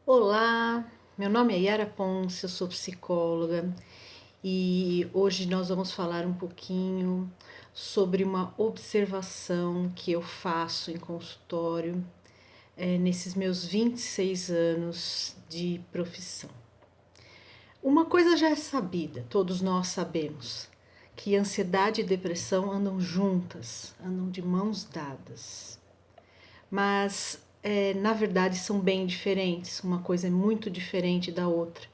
Olá, meu nome é Yara Ponce, eu sou psicóloga e hoje nós vamos falar um pouquinho sobre uma observação que eu faço em consultório nesses meus 26 anos de profissão. Uma coisa já é sabida, todos nós sabemos, que ansiedade e depressão andam juntas, andam de mãos dadas. Mas na verdade são bem diferentes, uma coisa é muito diferente da outra.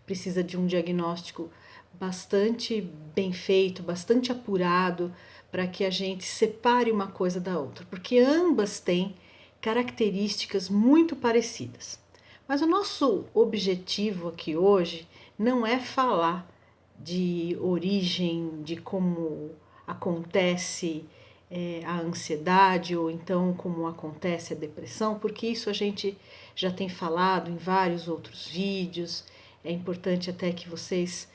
Precisa de um diagnóstico bastante bem feito, bastante apurado, para que a gente separe uma coisa da outra, porque ambas têm características muito parecidas. Mas o nosso objetivo aqui hoje não é falar de origem, de como acontece a ansiedade ou então como acontece a depressão, porque isso a gente já tem falado em vários outros vídeos. É importante até que vocês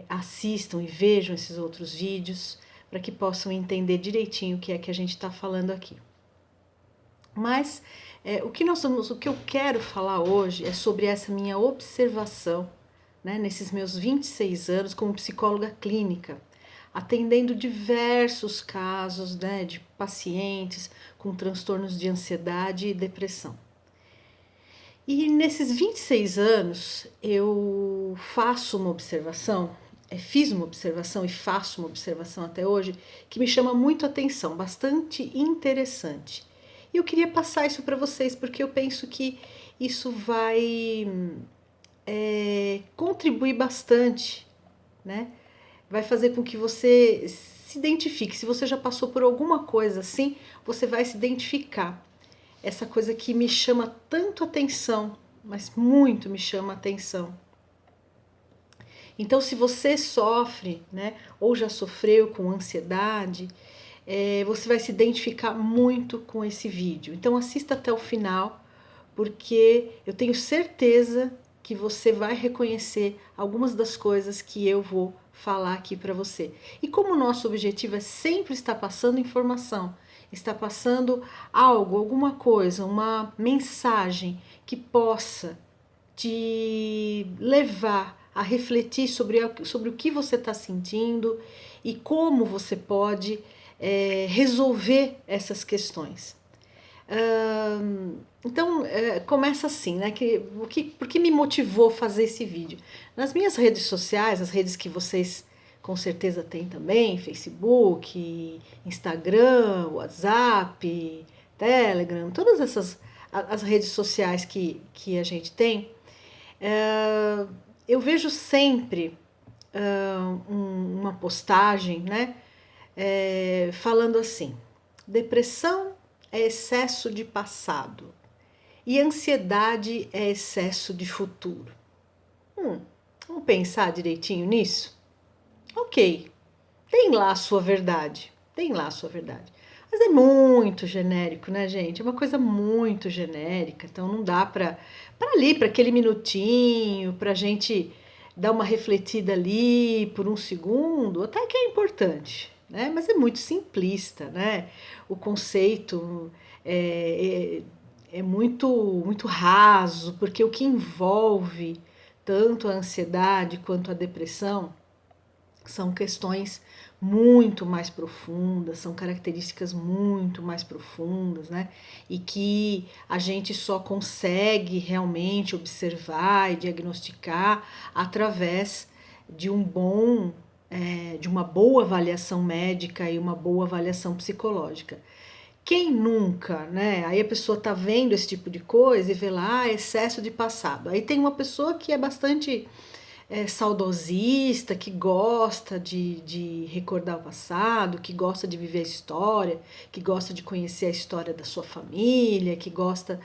assistam e vejam esses outros vídeos para que possam entender direitinho o que é que a gente está falando aqui. Mas o que eu quero falar hoje é sobre essa minha observação, né, nesses meus 26 anos como psicóloga clínica, atendendo diversos casos, né, de pacientes com transtornos de ansiedade e depressão. E nesses 26 anos eu faço uma observação, fiz uma observação e faço uma observação até hoje que me chama muito a atenção, bastante interessante. E eu queria passar isso para vocês porque eu penso que isso vai contribuir bastante, né? Vai fazer com que você se identifique. Se você já passou por alguma coisa assim, você vai se identificar. Essa coisa que me chama tanto atenção, mas muito me chama atenção. Então, se você sofre, né, ou já sofreu com ansiedade, você vai se identificar muito com esse vídeo. Então, assista até o final, porque eu tenho certeza que você vai reconhecer algumas das coisas que eu vou falar aqui para você. E como o nosso objetivo é sempre estar passando informação, está passando algo, alguma coisa, uma mensagem que possa te levar a refletir sobre o que você está sentindo e como você pode resolver essas questões. Então, começa assim, né? Por que me motivou a fazer esse vídeo? Nas minhas redes sociais, as redes que vocês com certeza têm também, Facebook, Instagram, WhatsApp, Telegram, todas essas as redes sociais que a gente tem, eu vejo sempre uma postagem, né? Falando assim: depressão é excesso de passado e ansiedade é excesso de futuro. Vamos pensar direitinho nisso? Ok, tem lá a sua verdade, tem lá a sua verdade. Mas é muito genérico, né, gente? É uma coisa muito genérica, então não dá para ali, para aquele minutinho, para a gente dar uma refletida ali por um segundo, até que é importante, né? Mas é muito simplista, né? O conceito é muito raso, porque o que envolve tanto a ansiedade quanto a depressão são questões muito mais profundas, são características muito mais profundas, né? E que a gente só consegue realmente observar e diagnosticar através de de uma boa avaliação médica e uma boa avaliação psicológica. Quem nunca, né? Aí a pessoa tá vendo esse tipo de coisa e vê lá, excesso de passado. Aí tem uma pessoa que é bastante saudosista, que gosta de recordar o passado, que gosta de viver a história, que gosta de conhecer a história da sua família, que gosta,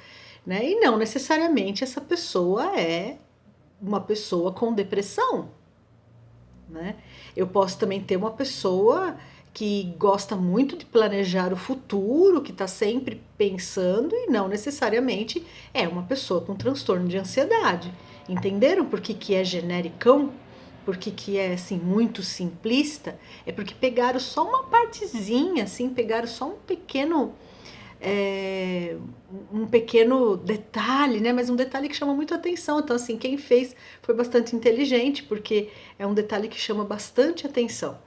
né? E não necessariamente essa pessoa é uma pessoa com depressão, né? Eu posso também ter uma pessoa que gosta muito de planejar o futuro, que está sempre pensando e não necessariamente é uma pessoa com transtorno de ansiedade. Entenderam por que é genericão? Por que é assim muito simplista? É porque pegaram só uma partezinha, assim, pegaram só um pequeno um pequeno detalhe, né? Mas um detalhe que chama muito atenção. Então, assim, quem fez foi bastante inteligente, porque é um detalhe que chama bastante atenção.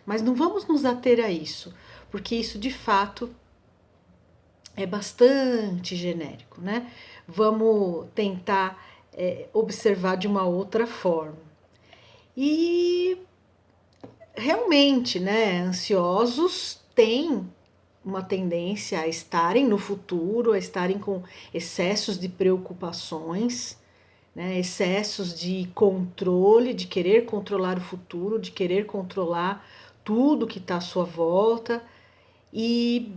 Mas não vamos nos ater a isso, porque isso de fato é bastante genérico, né? Vamos tentar observar de uma outra forma. E realmente, né, ansiosos têm uma tendência a estarem no futuro, a estarem com excessos de preocupações, né, excessos de controle, de querer controlar o futuro, de querer controlar tudo que está à sua volta. E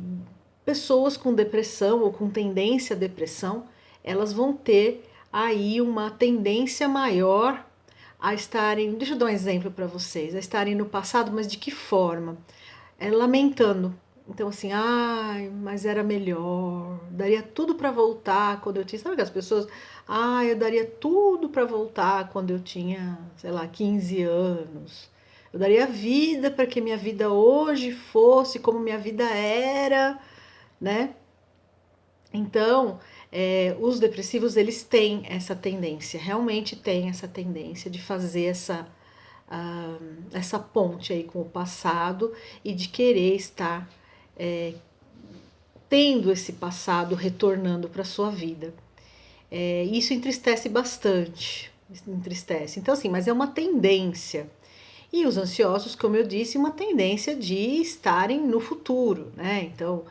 pessoas com depressão ou com tendência à depressão, elas vão ter aí uma tendência maior a estarem, deixa eu dar um exemplo para vocês, a estarem no passado, mas de que forma? Lamentando. Então assim, ai, mas era melhor, daria tudo para voltar quando eu tinha, sabe que as pessoas, eu daria tudo para voltar quando eu tinha, sei lá, 15 anos. Eu daria vida para que minha vida hoje fosse como minha vida era, né? Então, os depressivos, eles têm essa tendência, realmente têm essa tendência de fazer essa ponte aí com o passado e de querer estar tendo esse passado retornando para a sua vida. Isso entristece bastante, entristece. Então, assim, mas é uma tendência. E os ansiosos, como eu disse, uma tendência de estarem no futuro, né? Então,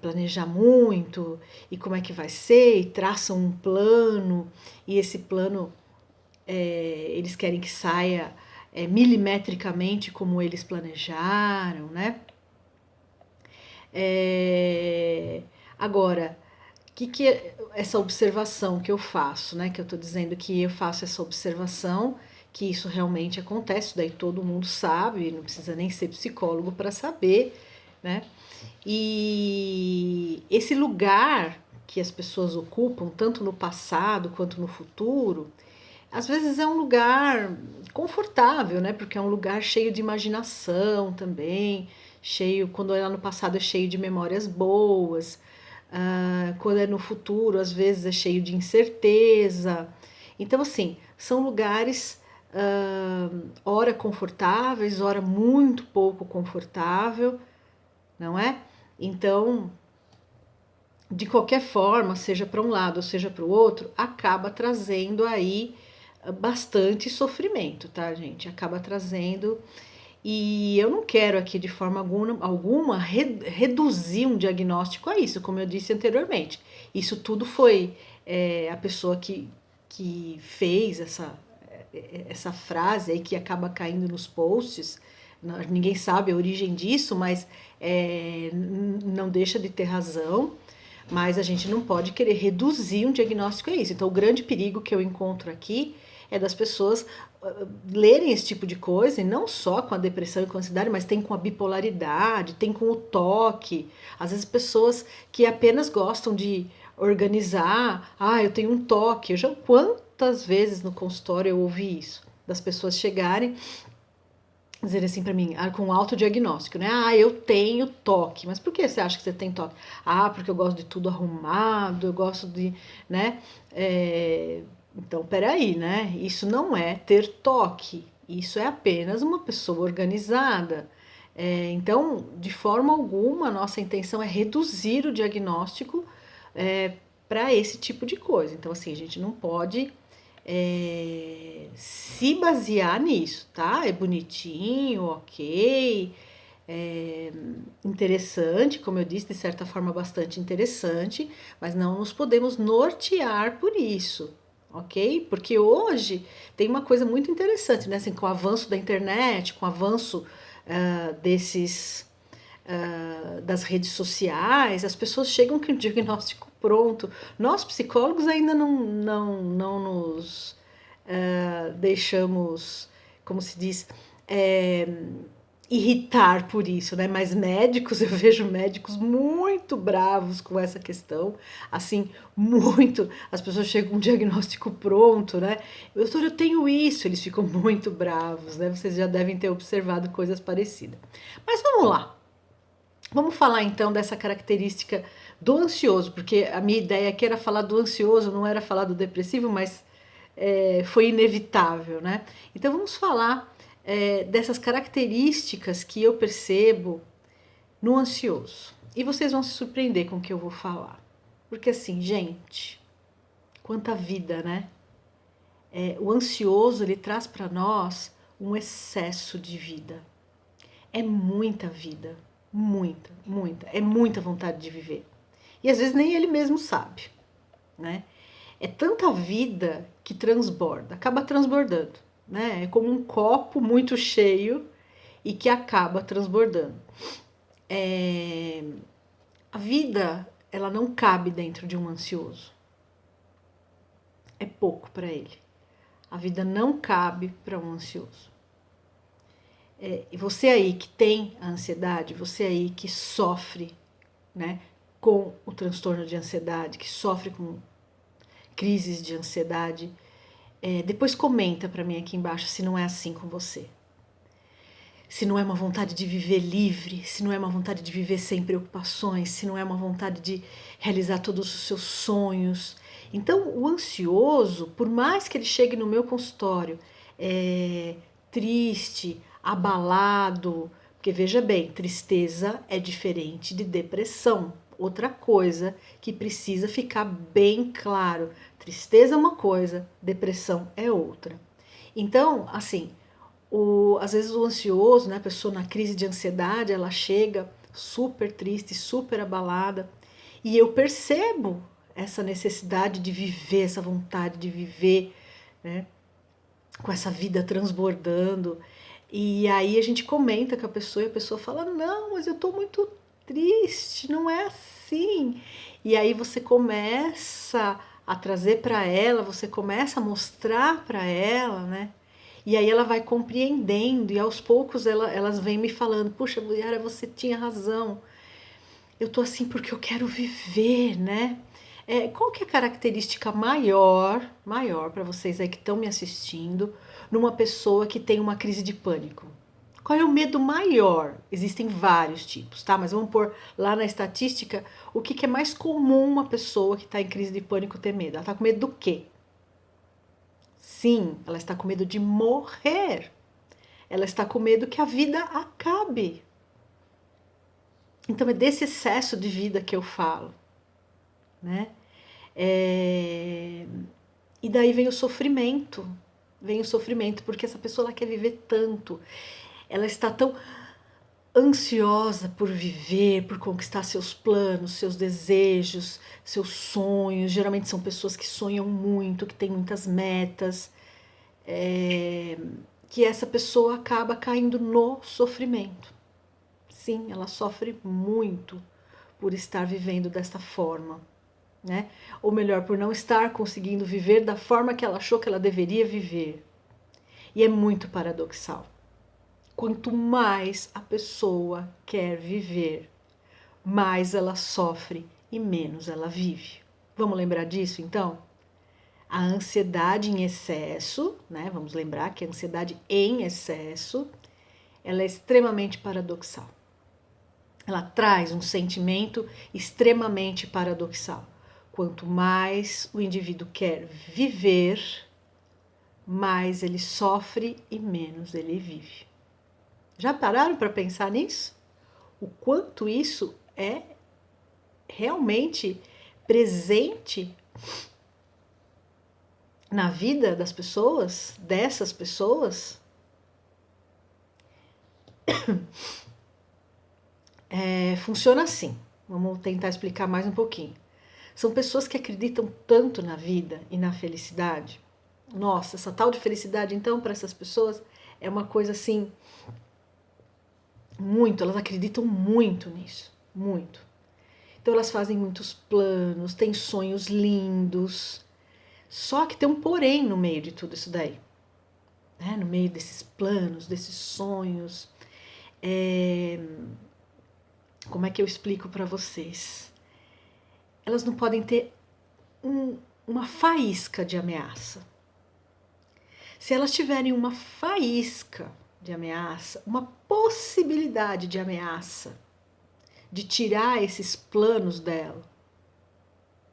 planejar muito e como é que vai ser, e traçam um plano, e esse plano eles querem que saia milimetricamente como eles planejaram, né? Agora, que é essa observação que eu faço, né? Que eu estou dizendo que eu faço essa observação, que isso realmente acontece, daí todo mundo sabe, não precisa nem ser psicólogo para saber, né? E esse lugar que as pessoas ocupam, tanto no passado quanto no futuro, às vezes é um lugar confortável, né? Porque é um lugar cheio de imaginação também, cheio, quando é lá no passado é cheio de memórias boas, quando é no futuro, às vezes é cheio de incerteza. Então, assim, são lugares, ora confortáveis, ora muito pouco confortável, não é? Então, de qualquer forma, seja para um lado ou seja para o outro, acaba trazendo aí bastante sofrimento, tá, gente? Acaba trazendo. E eu não quero aqui de forma alguma reduzir um diagnóstico a isso, como eu disse anteriormente. Isso tudo foi a pessoa que fez essa frase aí que acaba caindo nos posts. Ninguém sabe a origem disso, mas não deixa de ter razão. Mas a gente não pode querer reduzir um diagnóstico a isso. Então, o grande perigo que eu encontro aqui é das pessoas lerem esse tipo de coisa, e não só com a depressão e com a ansiedade, mas tem com a bipolaridade, tem com o toque. Às vezes pessoas que apenas gostam de organizar, eu tenho um toque. Quantas vezes no consultório eu ouvi isso? Das pessoas chegarem dizer assim para mim, com autodiagnóstico, né? Eu tenho toque. Mas por que você acha que você tem toque? Porque eu gosto de tudo arrumado, eu gosto de, né? Então, peraí, né? Isso não é ter toque. Isso é apenas uma pessoa organizada. Então, de forma alguma, a nossa intenção é reduzir o diagnóstico para esse tipo de coisa. Então, assim, a gente não pode se basear nisso, tá? É bonitinho, ok, interessante, como eu disse, de certa forma bastante interessante, mas não nos podemos nortear por isso, ok? Porque hoje tem uma coisa muito interessante, né? Assim, com o avanço da internet, com o avanço das redes sociais, as pessoas chegam com o diagnóstico pronto. Nós, psicólogos, ainda não nos deixamos, como se diz, irritar por isso, né? Mas médicos, eu vejo médicos muito bravos com essa questão, assim, muito. As pessoas chegam com um diagnóstico pronto, né? Doutor, eu tenho isso, eles ficam muito bravos, né? Vocês já devem ter observado coisas parecidas. Mas vamos lá. Vamos falar então dessa característica do ansioso, porque a minha ideia aqui era falar do ansioso, não era falar do depressivo, mas foi inevitável, né? Então vamos falar dessas características que eu percebo no ansioso. E vocês vão se surpreender com o que eu vou falar. Porque assim, gente, quanta vida, né? O ansioso, ele traz para nós um excesso de vida. É muita vida, muita, muita. É muita vontade de viver. E às vezes nem ele mesmo sabe, né? É tanta vida que transborda, acaba transbordando, né? É como um copo muito cheio e que acaba transbordando. A vida, ela não cabe dentro de um ansioso. É pouco para ele. A vida não cabe para um ansioso. E você aí que tem a ansiedade, você aí que sofre, né, com o transtorno de ansiedade, que sofre com crises de ansiedade, depois comenta para mim aqui embaixo se não é assim com você. Se não é uma vontade de viver livre, se não é uma vontade de viver sem preocupações, se não é uma vontade de realizar todos os seus sonhos. Então, o ansioso, por mais que ele chegue no meu consultório triste, abalado, porque veja bem, tristeza é diferente de depressão. Outra coisa que precisa ficar bem claro: tristeza é uma coisa, depressão é outra. Então, assim, às vezes o ansioso, né, a pessoa na crise de ansiedade, ela chega super triste, super abalada, e eu percebo essa necessidade de viver, essa vontade de viver, né, com essa vida transbordando. E aí a gente comenta com a pessoa e a pessoa fala: não, mas eu tô muito triste, não é assim. E aí você começa a trazer para ela, você começa a mostrar para ela, né? E aí ela vai compreendendo e aos poucos elas vêm me falando: puxa, Yara, você tinha razão. Eu tô assim porque eu quero viver, né? Qual que é a característica maior para vocês aí que estão me assistindo, numa pessoa que tem uma crise de pânico? Qual é o medo maior? Existem vários tipos, tá? Mas vamos pôr lá na estatística o que é mais comum uma pessoa que está em crise de pânico ter medo. Ela está com medo do quê? Sim, ela está com medo de morrer. Ela está com medo que a vida acabe. Então é desse excesso de vida que eu falo, né? E daí vem o sofrimento, porque essa pessoa ela quer viver tanto, ela está tão ansiosa por viver, por conquistar seus planos, seus desejos, seus sonhos. Geralmente são pessoas que sonham muito, que têm muitas metas, que essa pessoa acaba caindo no sofrimento. Sim, ela sofre muito por estar vivendo desta forma, né? Ou melhor, por não estar conseguindo viver da forma que ela achou que ela deveria viver. E é muito paradoxal. Quanto mais a pessoa quer viver, mais ela sofre e menos ela vive. Vamos lembrar disso, então? A ansiedade em excesso, né? Vamos lembrar que a ansiedade em excesso, ela é extremamente paradoxal. Ela traz um sentimento extremamente paradoxal. Quanto mais o indivíduo quer viver, mais ele sofre e menos ele vive. Já pararam para pensar nisso? O quanto isso é realmente presente na vida das pessoas, dessas pessoas? Funciona assim. Vamos tentar explicar mais um pouquinho. São pessoas que acreditam tanto na vida e na felicidade. Nossa, essa tal de felicidade, então, para essas pessoas é uma coisa assim, muito, elas acreditam muito nisso, muito. Então elas fazem muitos planos, têm sonhos lindos, só que tem um porém no meio de tudo isso daí, né? No meio desses planos, desses sonhos. Como é que eu explico para vocês? Elas não podem ter uma faísca de ameaça. Se elas tiverem uma faísca de ameaça, uma possibilidade de ameaça, de tirar esses planos dela,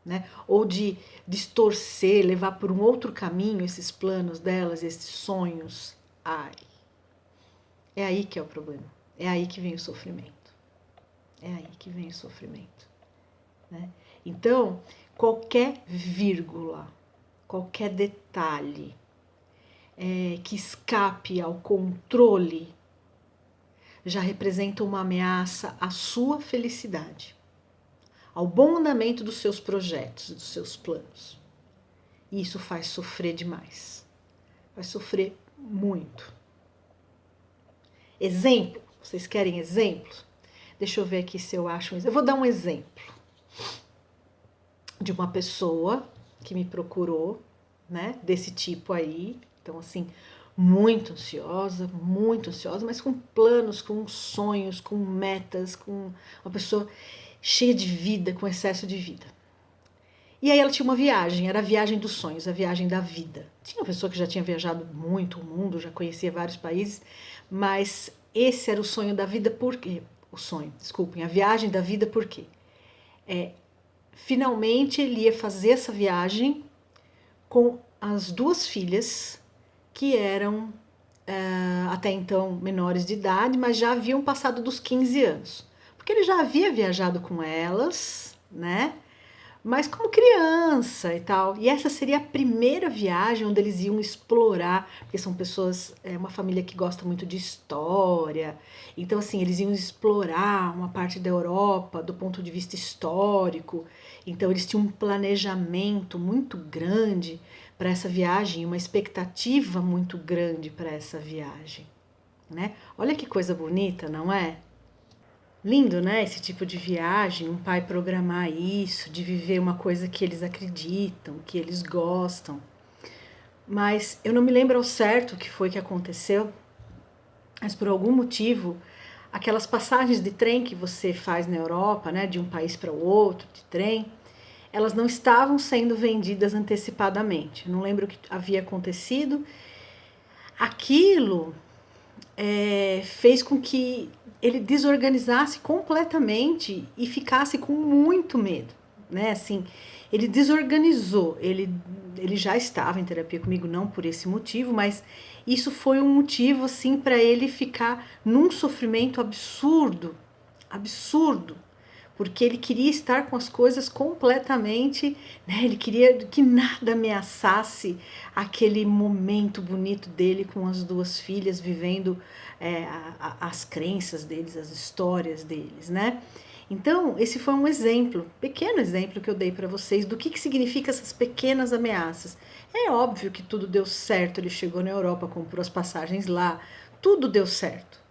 né? Ou de distorcer, levar por um outro caminho esses planos delas, esses sonhos. Ai, é aí que é o problema. É aí que vem o sofrimento. É aí que vem o sofrimento, né? Então, qualquer vírgula, qualquer detalhe que escape ao controle já representa uma ameaça à sua felicidade, ao bom andamento dos seus projetos, dos seus planos. E isso faz sofrer demais. Vai sofrer muito. Exemplo? Vocês querem exemplo? Deixa eu ver aqui se eu acho um exemplo. Eu vou dar um exemplo de uma pessoa que me procurou, né, desse tipo aí. Então, assim, muito ansiosa, mas com planos, com sonhos, com metas, com uma pessoa cheia de vida, com excesso de vida. E aí ela tinha uma viagem, era a viagem dos sonhos, a viagem da vida. Tinha uma pessoa que já tinha viajado muito o mundo, já conhecia vários países, mas esse era o sonho da vida, por quê? A viagem da vida, por quê? Finalmente ele ia fazer essa viagem com as duas filhas, que eram até então menores de idade, mas já haviam passado dos 15 anos. Porque ele já havia viajado com elas, né? Mas como criança e tal. E essa seria a primeira viagem onde eles iam explorar, porque são pessoas, uma família que gosta muito de história. Então, assim, eles iam explorar uma parte da Europa do ponto de vista histórico. Então, eles tinham um planejamento muito grande para essa viagem, uma expectativa muito grande para essa viagem, né? Olha que coisa bonita, não é? Lindo, né? Esse tipo de viagem, um pai programar isso, de viver uma coisa que eles acreditam, que eles gostam. Mas eu não me lembro ao certo o que foi que aconteceu, mas por algum motivo, aquelas passagens de trem que você faz na Europa, né, de um país para o outro, de trem, elas não estavam sendo vendidas antecipadamente. Não lembro o que havia acontecido. Aquilo fez com que ele desorganizasse completamente e ficasse com muito medo, né? Assim, ele desorganizou, ele já estava em terapia comigo, não por esse motivo, mas isso foi um motivo, assim, para ele ficar num sofrimento absurdo, porque ele queria estar com as coisas completamente, né? Ele queria que nada ameaçasse aquele momento bonito dele com as duas filhas, vivendo as crenças deles, as histórias deles, né? Então, esse foi um exemplo, pequeno exemplo que eu dei para vocês do que significa essas pequenas ameaças. É óbvio que tudo deu certo, ele chegou na Europa, comprou as passagens lá, tudo deu certo.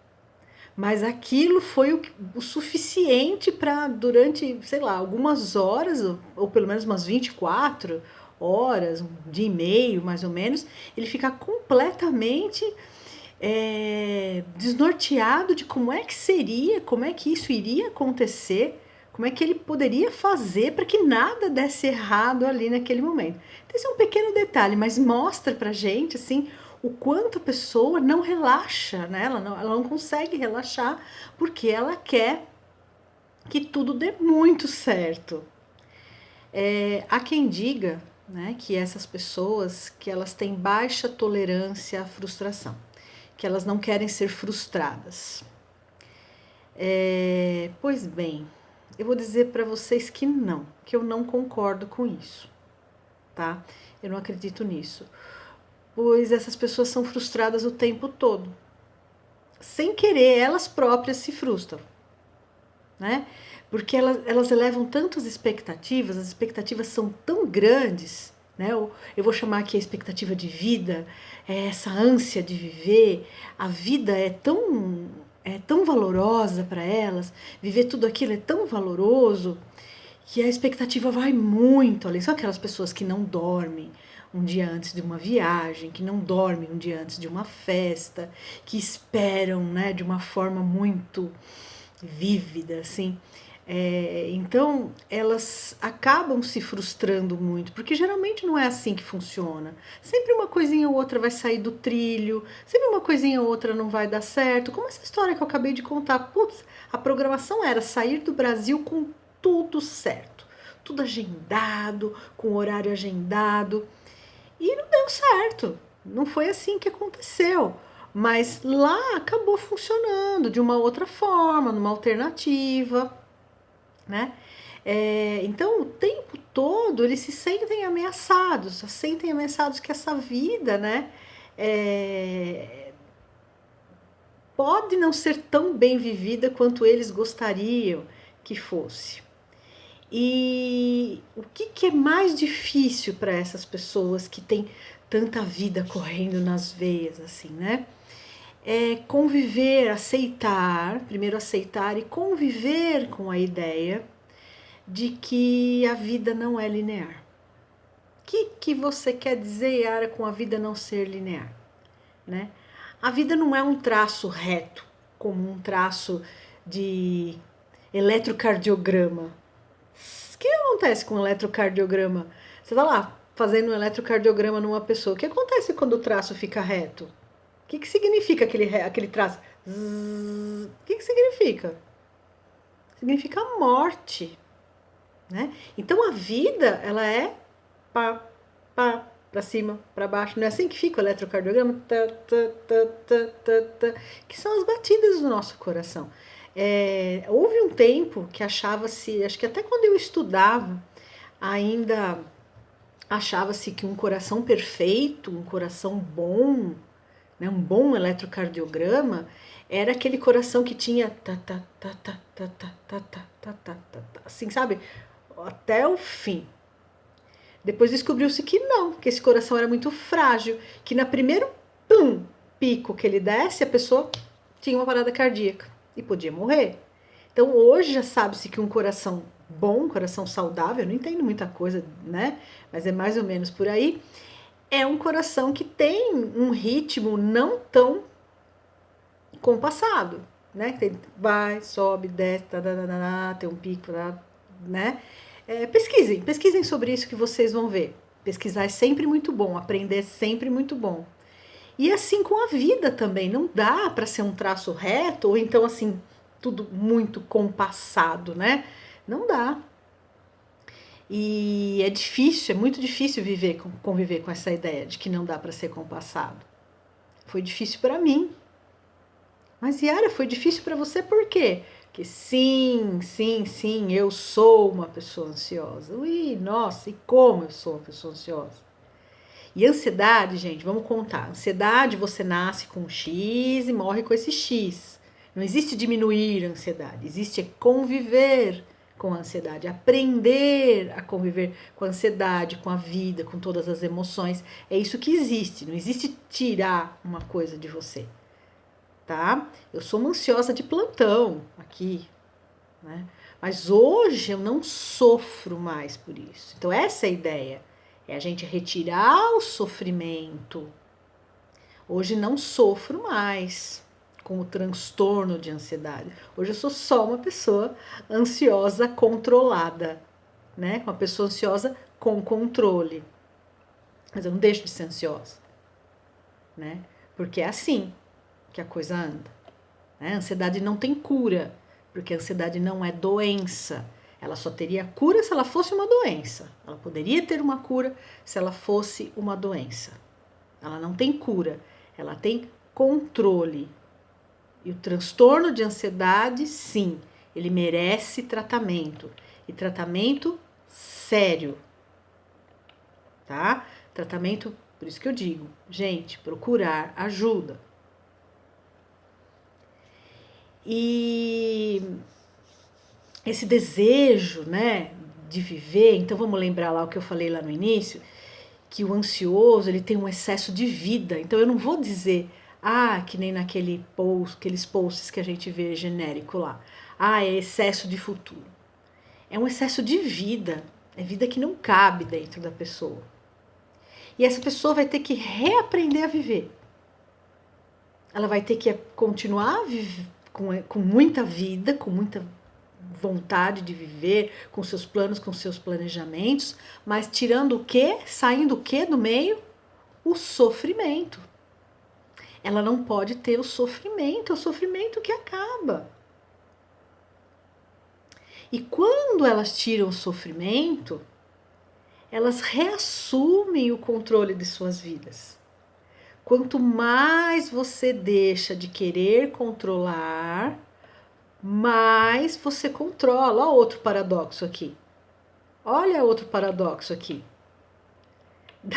Mas aquilo foi o suficiente para, durante, sei lá, algumas horas, ou pelo menos umas 24 horas, um dia e meio, mais ou menos, ele ficar completamente desnorteado de como é que seria, como é que isso iria acontecer, como é que ele poderia fazer para que nada desse errado ali naquele momento. Então, esse é um pequeno detalhe, mas mostra pra gente, assim, o quanto a pessoa não relaxa, né? Ela não consegue relaxar porque ela quer que tudo dê muito certo. Há quem diga, né, que essas pessoas que elas têm baixa tolerância à frustração, que elas não querem ser frustradas. Pois bem, eu vou dizer para vocês que eu não concordo com isso, tá? Eu não acredito nisso. Pois essas pessoas são frustradas o tempo todo. Sem querer, elas próprias se frustram, né? Porque elas elevam tantas expectativas, as expectativas são tão grandes, né? Eu vou chamar aqui a expectativa de vida, essa ânsia de viver, a vida é tão valorosa para elas, viver tudo aquilo é tão valoroso, que a expectativa vai muito além. São aquelas pessoas que não dormem um dia antes de uma viagem, que não dormem um dia antes de uma festa, que esperam, né, de uma forma muito vívida, assim, Então, elas acabam se frustrando muito, porque geralmente não é assim que funciona. Sempre uma coisinha ou outra vai sair do trilho, sempre uma coisinha ou outra não vai dar certo. Como essa história que eu acabei de contar. Putz, a programação era sair do Brasil com tudo certo, tudo agendado, com horário agendado, e não deu certo. Não foi assim que aconteceu. Mas lá acabou funcionando de uma outra forma, numa alternativa, né? Então, o tempo todo eles se sentem ameaçados que essa vida, né, pode não ser tão bem vivida quanto eles gostariam que fosse. E o que é mais difícil para essas pessoas que têm tanta vida correndo nas veias, assim, né? É conviver, primeiro aceitar e conviver com a ideia de que a vida não é linear. O que você quer dizer, Yara, com a vida não ser linear? Né? A vida não é um traço reto, como um traço de eletrocardiograma. O que acontece com o eletrocardiograma? Você está lá fazendo um eletrocardiograma numa pessoa. O que acontece quando o traço fica reto? O que significa aquele traço? O que significa? Significa morte. Né? Então a vida, ela é pá, pá, para cima, para baixo. Não é assim que fica o eletrocardiograma? Que são as batidas do nosso coração. Houve um tempo que achava-se, acho que até quando eu estudava, ainda achava-se que um coração perfeito, um coração bom, né, um bom eletrocardiograma, era aquele coração que tinha assim, sabe? Até o fim. Depois descobriu-se que não, que esse coração era muito frágil, que na primeiro pico que ele desse, a pessoa tinha uma parada cardíaca e podia morrer. Então hoje já sabe-se que um coração bom, um coração saudável, eu não entendo muita coisa, né? Mas é mais ou menos por aí, é um coração que tem um ritmo não tão compassado, né? Vai, sobe, desce, tem um pico, né? Pesquisem sobre isso que vocês vão ver. Pesquisar é sempre muito bom, aprender é sempre muito bom. E assim com a vida também, não dá para ser um traço reto ou então assim tudo muito compassado, né? Não dá. E é difícil, é muito difícil conviver com essa ideia de que não dá para ser compassado. Foi difícil para mim. Mas Yara, foi difícil para você por quê? Porque sim, eu sou uma pessoa ansiosa. Ui, nossa, e como eu sou uma pessoa ansiosa? E ansiedade, gente, vamos contar. Ansiedade, você nasce com um X e morre com esse X. Não existe diminuir a ansiedade, existe conviver com a ansiedade, aprender a conviver com a ansiedade, com a vida, com todas as emoções. É isso que existe, não existe tirar uma coisa de você. Tá? Eu sou uma ansiosa de plantão aqui, né? Mas hoje eu não sofro mais por isso. Então essa é a ideia, é a gente retirar o sofrimento. Hoje não sofro mais com o transtorno de ansiedade. Hoje eu sou só uma pessoa ansiosa controlada, né? Uma pessoa ansiosa com controle. Mas eu não deixo de ser ansiosa, né? Porque é assim que a coisa anda. Né? A ansiedade não tem cura, porque a ansiedade não é doença. Ela só teria cura se ela fosse uma doença. Ela poderia ter uma cura se ela fosse uma doença. Ela não tem cura, ela tem controle. E o transtorno de ansiedade, sim, ele merece tratamento. E tratamento sério. Tá? Tratamento, por isso que eu digo, gente, procurar ajuda. E esse desejo, né, de viver, então vamos lembrar lá o que eu falei lá no início, que o ansioso, ele tem um excesso de vida. Então eu não vou dizer, que nem aqueles posts que a gente vê genérico lá. É excesso de futuro. É um excesso de vida, é vida que não cabe dentro da pessoa. E essa pessoa vai ter que reaprender a viver. Ela vai ter que continuar com muita vida, com muita vontade de viver, com seus planos, com seus planejamentos, mas tirando o quê? Saindo o quê do meio? O sofrimento. Ela não pode ter o sofrimento, é o sofrimento que acaba. E quando elas tiram o sofrimento, elas reassumem o controle de suas vidas. Quanto mais você deixa de querer controlar, mais você controla. Olha outro paradoxo aqui. Olha outro paradoxo aqui.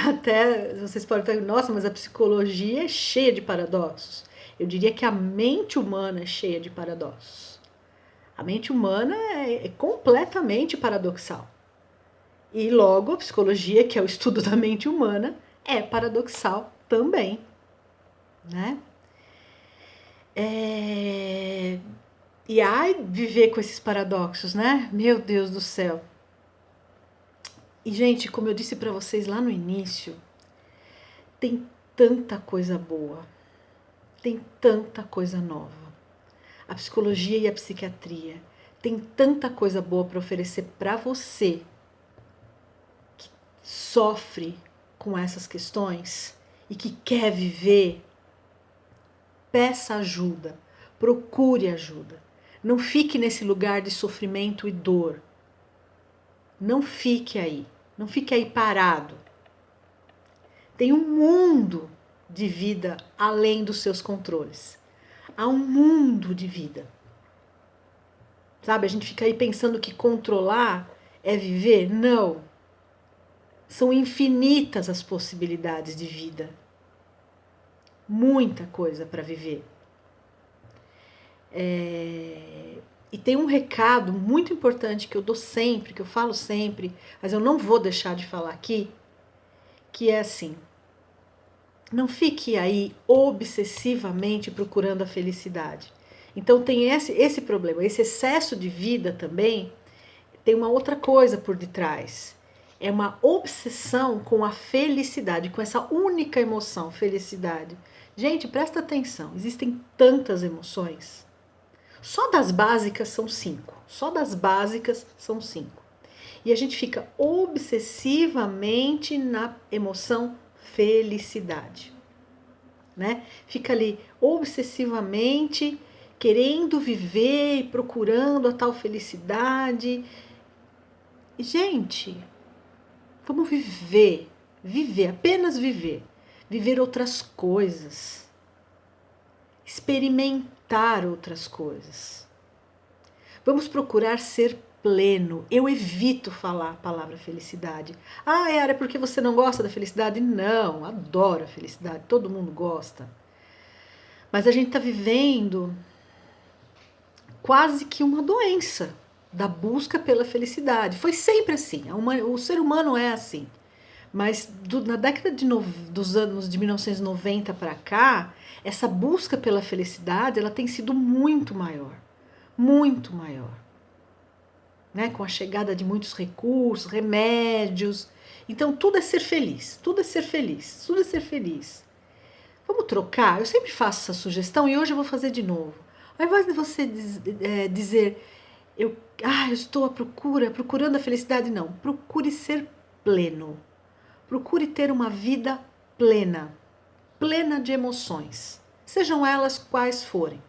Até vocês podem falar, nossa, mas a psicologia é cheia de paradoxos. Eu diria que a mente humana é cheia de paradoxos. A mente humana é completamente paradoxal. E logo a psicologia, que é o estudo da mente humana, é paradoxal também, né? E ai, viver com esses paradoxos, né? Meu Deus do céu. E, gente, como eu disse para vocês lá no início, tem tanta coisa boa, tem tanta coisa nova. A psicologia e a psiquiatria tem tanta coisa boa para oferecer para você que sofre com essas questões e que quer viver. Peça ajuda, procure ajuda. Não fique nesse lugar de sofrimento e dor. Não fique aí parado. Tem um mundo de vida além dos seus controles. Há um mundo de vida. Sabe, a gente fica aí pensando que controlar é viver? Não. São infinitas as possibilidades de vida. Muita coisa para viver. E tem um recado muito importante que eu dou sempre, que eu falo sempre, mas eu não vou deixar de falar aqui, que é assim: não fique aí obsessivamente procurando a felicidade. Então tem esse problema, esse excesso de vida também tem uma outra coisa por detrás. É uma obsessão com a felicidade, com essa única emoção, felicidade. Gente, presta atenção, existem tantas emoções. Só das básicas são 5. Só das básicas são 5. E a gente fica obsessivamente na emoção felicidade, né? Fica ali obsessivamente querendo viver e procurando a tal felicidade. E, gente, vamos viver, apenas viver outras coisas, experimentar outras coisas. Vamos procurar ser pleno. Eu evito falar a palavra felicidade. Ah, Yara, é porque você não gosta da felicidade? Não, adoro a felicidade, todo mundo gosta. Mas a gente está vivendo quase que uma doença da busca pela felicidade. Foi sempre assim, o ser humano é assim. Mas na década dos anos de 1990 para cá, essa busca pela felicidade ela tem sido muito maior. Muito maior. Né? Com a chegada de muitos recursos, remédios. Então tudo é ser feliz, tudo é ser feliz, tudo é ser feliz. Vamos trocar? Eu sempre faço essa sugestão e hoje eu vou fazer de novo. Ao invés de você dizer, eu estou procurando a felicidade, não. Procure ser pleno. Procure ter uma vida plena, plena de emoções, sejam elas quais forem.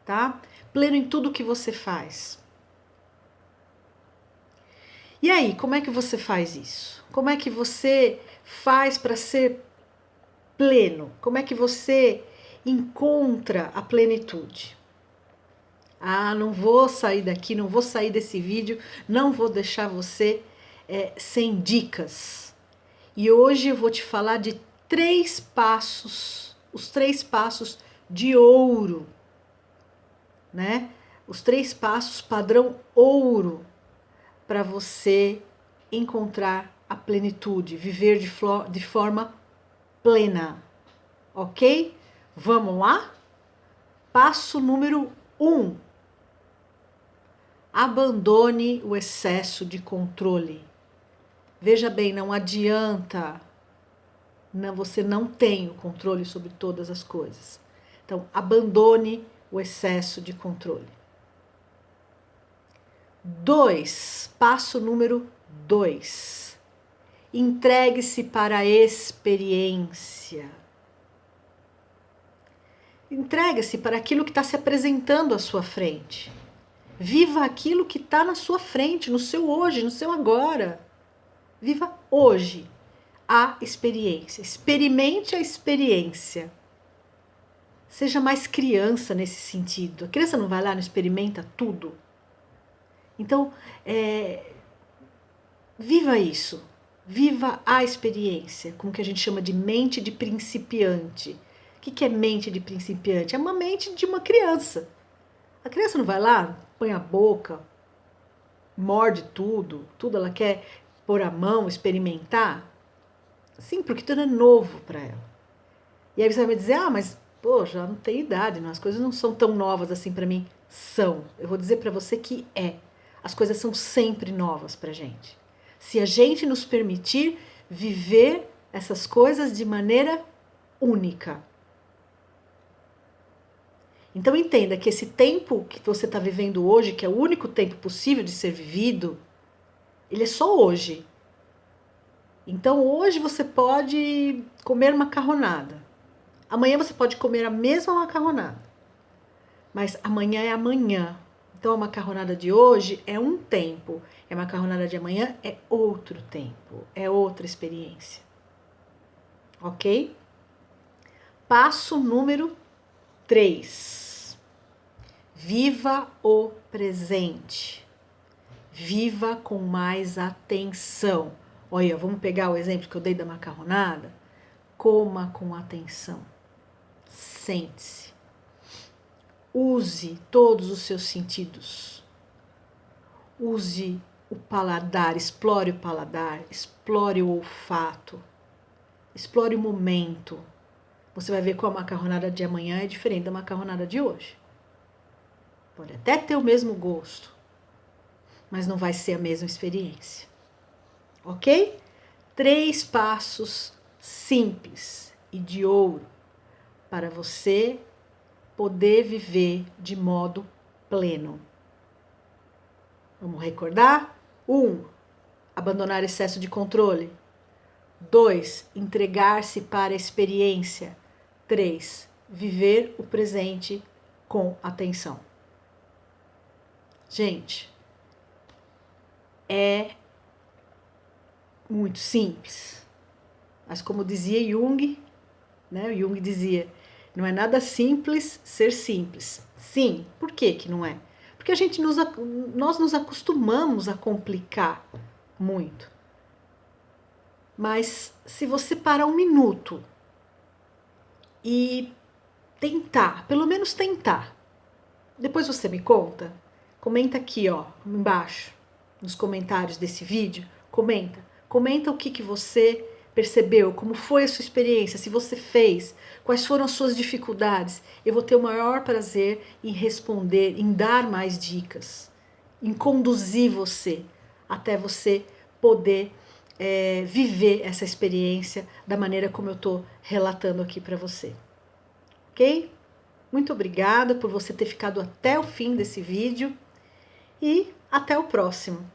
Tá? Pleno em tudo que você faz. E aí, como é que você faz isso? Como é que você faz para ser pleno? Como é que você encontra a plenitude? Ah, não vou sair daqui, não vou sair desse vídeo, não vou deixar você sem dicas. E hoje eu vou te falar de 3 passos, os 3 passos de ouro, né? Os 3 passos padrão ouro para você encontrar a plenitude, viver de forma plena, ok? Vamos lá? Passo número 1. Abandone o excesso de controle. Veja bem, não adianta, você não tem o controle sobre todas as coisas. Então, abandone o excesso de controle. 2, passo número 2. Entregue-se para a experiência. Entregue-se para aquilo que está se apresentando à sua frente. Viva aquilo que está na sua frente, no seu hoje, no seu agora. Viva hoje a experiência. Experimente a experiência. Seja mais criança nesse sentido. A criança não vai lá, não experimenta tudo. Então, viva isso. Viva a experiência, como que a gente chama de mente de principiante. O que é mente de principiante? É uma mente de uma criança. A criança não vai lá, põe a boca, morde tudo ela quer pôr a mão, experimentar. Sim, porque tudo é novo para ela. E aí você vai me dizer, mas pô, já não tem idade, não? As coisas não são tão novas assim para mim. São. Eu vou dizer para você que as coisas são sempre novas pra gente. Se a gente nos permitir viver essas coisas de maneira única. Então entenda que esse tempo que você está vivendo hoje, que é o único tempo possível de ser vivido, ele é só hoje. Então hoje você pode comer macarronada. Amanhã você pode comer a mesma macarronada. Mas amanhã é amanhã. Então a macarronada de hoje é um tempo. E a macarronada de amanhã é outro tempo. É outra experiência. Ok? Passo número 3. Viva o presente. Viva com mais atenção. Olha, vamos pegar o exemplo que eu dei da macarronada? Coma com atenção. Sente-se. Use todos os seus sentidos. Use o paladar, explore o olfato, explore o momento. Você vai ver como a macarronada de amanhã é diferente da macarronada de hoje. Pode até ter o mesmo gosto, mas não vai ser a mesma experiência. Ok? 3 passos simples e de ouro para você poder viver de modo pleno. Vamos recordar? 1. Abandonar excesso de controle. 2. Entregar-se para a experiência. 3. Viver o presente com atenção. Gente, é muito simples. Mas como dizia Jung, né? Jung dizia, não é nada simples ser simples. Sim, por que que não é? Porque nós nos acostumamos a complicar muito. Mas se você parar um minuto e tentar, pelo menos tentar, depois você me conta, comenta aqui, ó, embaixo, nos comentários desse vídeo, comenta o que você percebeu, como foi a sua experiência, se você fez, quais foram as suas dificuldades. Eu vou ter o maior prazer em responder, em dar mais dicas, em conduzir você até você poder viver essa experiência da maneira como eu estou relatando aqui para você. Ok? Muito obrigada por você ter ficado até o fim desse vídeo e até o próximo.